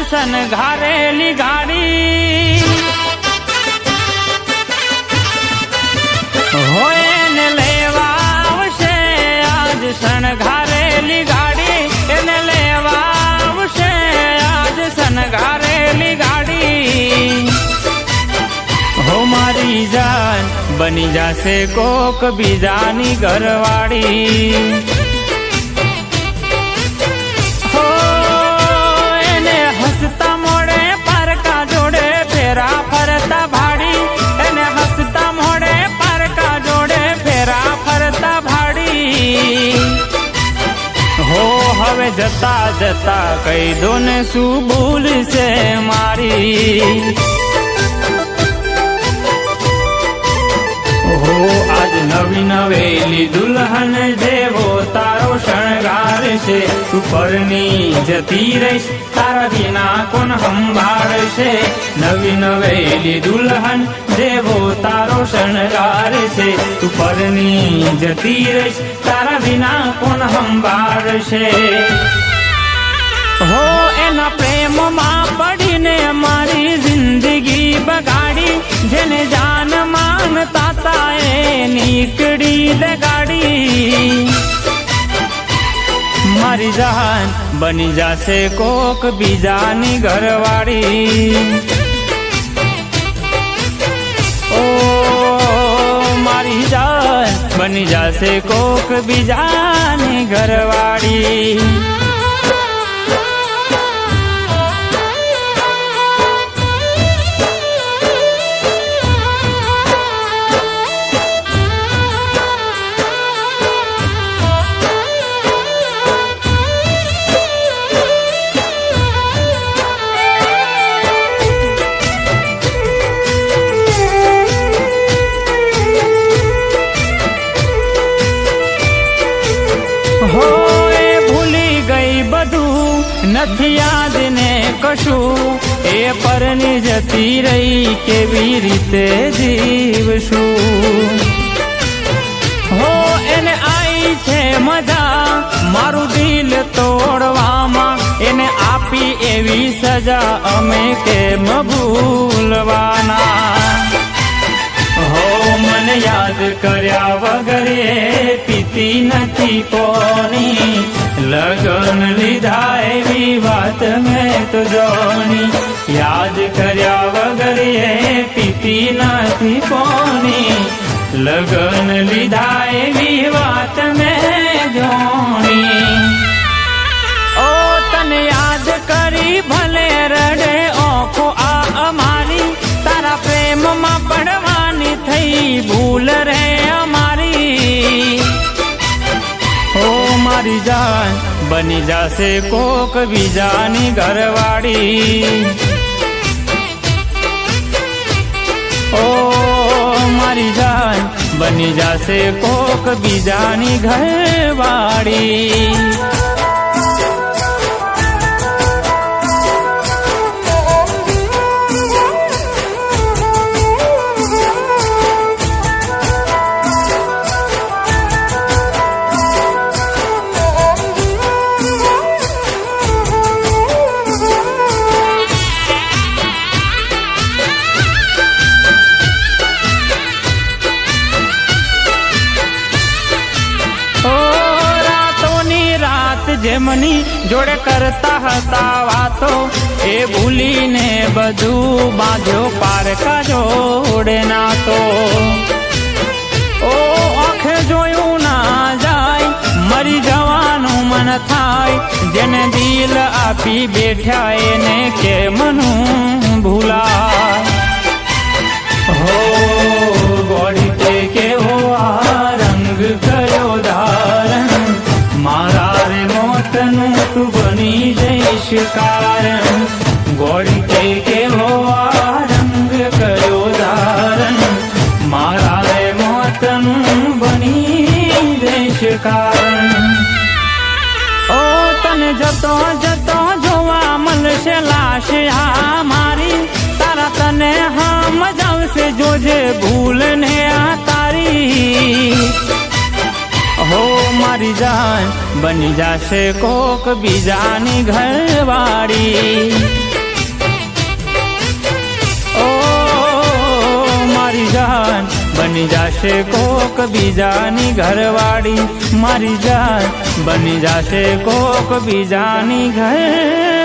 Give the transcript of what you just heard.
શણગારેલી ગાડી હોય ને લેવા આવશે આજ શણગારેલી ગાડી એને લેવા આવશે આજ શણગારેલી ગાડી હો મારી જાન બની જશે કોક બીજાની ઘરવાળી ફરતા ભાડી એને હસતા મોડે પારકા જોડે ફેરા ફરતા ભાડી હો હવે જતા જતા કહી દો ને શું ભૂલ છે મારી હો આજ નવી નવેલી દુલ્હન જેવો તારો શણગાર છે ઉપરની જતી રહીશ તારા વિના કોણ સંભાળશે નવી નવેલી દુલ્હન જેવો તારો શણગાર છે ઉપરની જતી રહીશ તારા વિના કોણ સંભાળશે હો એના પ્રેમમાં પડીને મારી જિંદગી બગાડી જેને જાન માનતા તા એ નીકળી દે ગાડી મારી જાન બની જશે કોક બીજાની ઘરવાળી ઓ મારી જાન બની જશે કોક બીજાની ઘરવાળી હો એ ભૂલી ગઈ બધું નથી યાદ ને કશું એ પરની જતી રહી કેવી રીતે જીવશું હો એને આઈ છે મજા મારું દિલ તોડવામાં એને આપી એવી સજા અમે કેમ ભૂલવાના હો મને યાદ કર્યા વગર એ પીતી નથી કોની લગન લીધા એવી વાત મેં તો જોની યાદ કર્યા વગર એ પીતી નથી કોની લગન લીધા એવી વાત મેં જોની ઓ તને યાદ કરી ભલે રડે ઓખો આ અમારી તારા પ્રેમમાં પડવાની થઈ ભૂલ રે અમારી ઓ મારી જાન બની જશે કોક બીજાની ઘરવાળી ઓ મારી જાન બની જશે કોક બીજાની ઘરવાળી જેમની જોડે કરતા હતા વાતો એ ભૂલીને બધું બાંધ્યો પારકા જોડે નાતો ઓ આંખે જોયું ના જાય મરી જવાનું મન થાય જેને દિલ આપી બેઠા એને કેમનું ભૂલાય હો ગોળી તે કેવો આ રંગ કર્યો ધારણ મારા રે મોતનું તું બની જઈશ કારણ ગોળી તે કેવો આ રંગ કર્યો ધારણ મારા રે મોતનું બની જઈશ કારણ ઓ તને જતો જતો જોવા મળશે લાશ આ મારી તારા તને હમ જાવશે જોજે ભૂલ ને આ તારી हो मारी जान बनी जाशे कोक बीजानी घरवाड़ी। મારી જાન બની જાશે કોક બીજાની ઘરવાળી, મારી જાન બની જાશે કોક બીજાની ઘરવાળી.